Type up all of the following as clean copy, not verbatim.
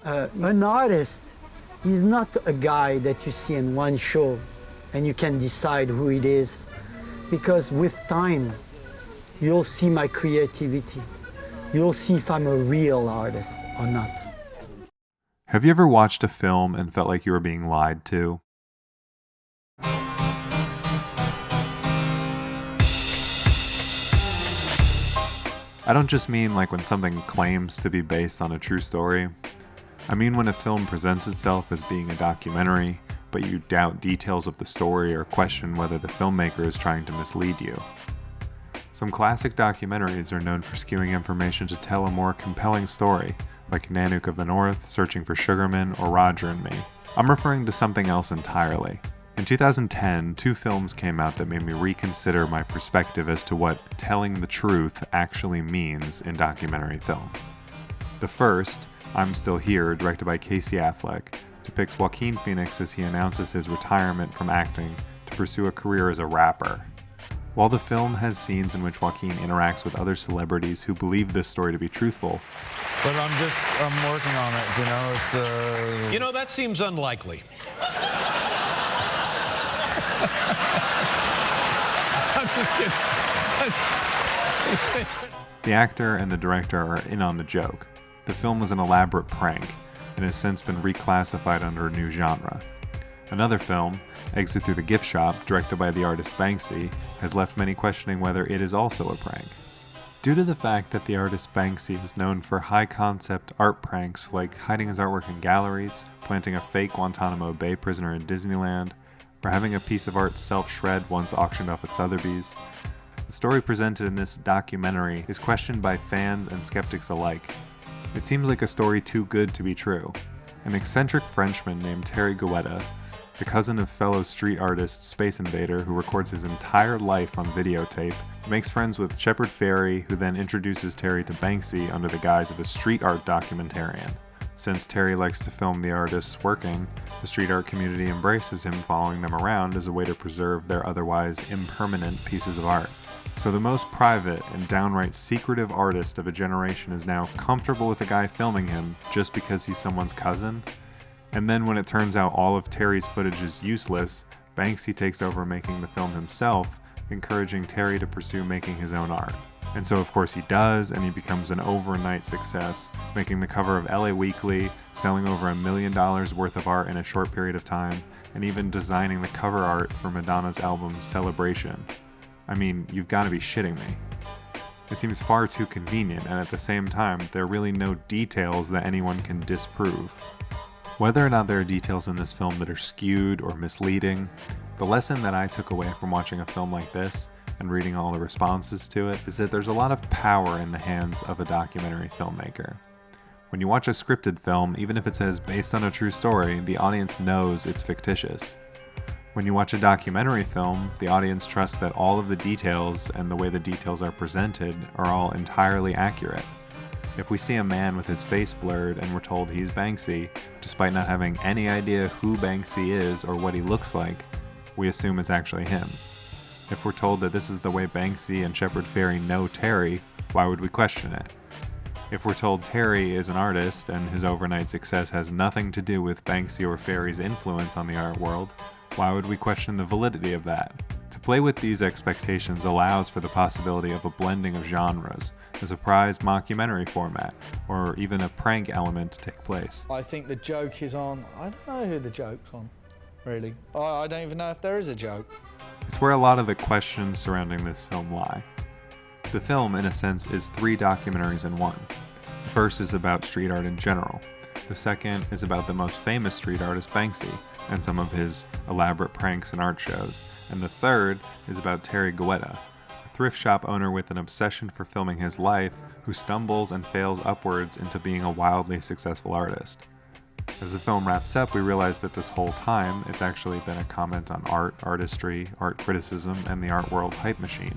An artist is not a guy that you see in one show and you can decide who it is, because with time, you'll see my creativity. You'll see if I'm a real artist or not. Have you ever watched a film and felt like you were being lied to? I don't just mean like when something claims to be based on a true story. I mean when a film presents itself as being a documentary, but you doubt details of the story or question whether the filmmaker is trying to mislead you. Some classic documentaries are known for skewing information to tell a more compelling story, like Nanook of the North, Searching for Sugarman, or Roger and Me. I'm referring to something else entirely. In 2010, 2 films came out that made me reconsider my perspective as to what telling the truth actually means in documentary film. The first, I'm Still Here, directed by Casey Affleck, depicts Joaquin Phoenix as he announces his retirement from acting to pursue a career as a rapper. While the film has scenes in which Joaquin interacts with other celebrities who believe this story to be truthful, but I'm working on it, you know, it's You know, that seems unlikely. I'm just kidding. the actor and the director are in on the joke. The film was an elaborate prank and has since been reclassified under a new genre. Another film, Exit Through the Gift Shop, directed by the artist Banksy, has left many questioning whether it is also a prank. Due to the fact that the artist Banksy is known for high-concept art pranks like hiding his artwork in galleries, planting a fake Guantanamo Bay prisoner in Disneyland, or having a piece of art self-shred once auctioned off at Sotheby's, the story presented in this documentary is questioned by fans and skeptics alike. It seems like a story too good to be true. An eccentric Frenchman named Terry Guetta, the cousin of fellow street artist Space Invader who records his entire life on videotape, makes friends with Shepard Fairey, who then introduces Terry to Banksy under the guise of a street art documentarian. Since Terry likes to film the artists working, the street art community embraces him following them around as a way to preserve their otherwise impermanent pieces of art. So the most private and downright secretive artist of a generation is now comfortable with a guy filming him just because he's someone's cousin? And then when it turns out all of Terry's footage is useless, Banksy takes over making the film himself, encouraging Terry to pursue making his own art. And so of course he does, and he becomes an overnight success, making the cover of LA Weekly, selling over $1 million worth of art in a short period of time, and even designing the cover art for Madonna's album Celebration. I mean, you've got to be shitting me. It seems far too convenient, and at the same time, there are really no details that anyone can disprove. Whether or not there are details in this film that are skewed or misleading, the lesson that I took away from watching a film like this and reading all the responses to it is that there's a lot of power in the hands of a documentary filmmaker. When you watch a scripted film, even if it says based on a true story, the audience knows it's fictitious. When you watch a documentary film, the audience trusts that all of the details and the way the details are presented are all entirely accurate. If we see a man with his face blurred and we're told he's Banksy, despite not having any idea who Banksy is or what he looks like, we assume it's actually him. If we're told that this is the way Banksy and Shepard Fairey know Terry, why would we question it? If we're told Terry is an artist and his overnight success has nothing to do with Banksy or Fairey's influence on the art world, why would we question the validity of that? To play with these expectations allows for the possibility of a blending of genres, a surprise mockumentary format, or even a prank element to take place. I think the joke is on, I don't know who the joke's on, really. I don't even know if there is a joke. It's where a lot of the questions surrounding this film lie. The film, in a sense, is 3 documentaries in one. The first is about street art in general. The second is about the most famous street artist, Banksy, and some of his elaborate pranks and art shows. And the third is about Terry Guetta, a thrift shop owner with an obsession for filming his life who stumbles and fails upwards into being a wildly successful artist. As the film wraps up, we realize that this whole time, it's actually been a comment on art, artistry, art criticism, and the art world hype machine.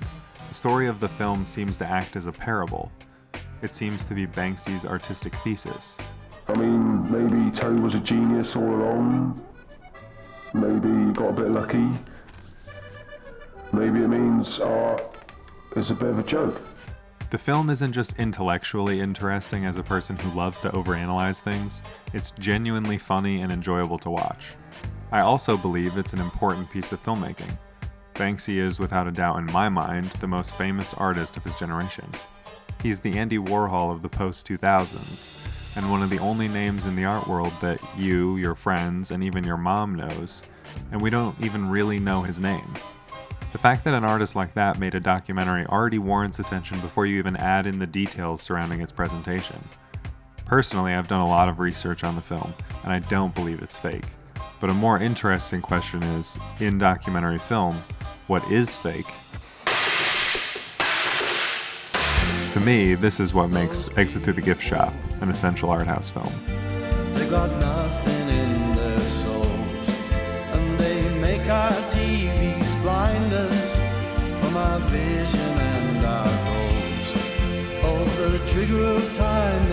The story of the film seems to act as a parable. It seems to be Banksy's artistic thesis. I mean, maybe Terry was a genius all along. Maybe he got a bit lucky. Maybe it means art is a bit of a joke. The film isn't just intellectually interesting as a person who loves to overanalyze things, it's genuinely funny and enjoyable to watch. I also believe it's an important piece of filmmaking. Banksy is, without a doubt in my mind, the most famous artist of his generation. He's the Andy Warhol of the post-2000s, and one of the only names in the art world that you, your friends, and even your mom knows, and we don't even really know his name. The fact that an artist like that made a documentary already warrants attention before you even add in the details surrounding its presentation. Personally, I've done a lot of research on the film, and I don't believe it's fake. But a more interesting question is, in documentary film, what is fake? To me, this is what makes Exit Through the Gift Shop an essential art house film. They got nothing in their souls, and they make our TVs blind us from our vision and our goals. Oh, the trigger of time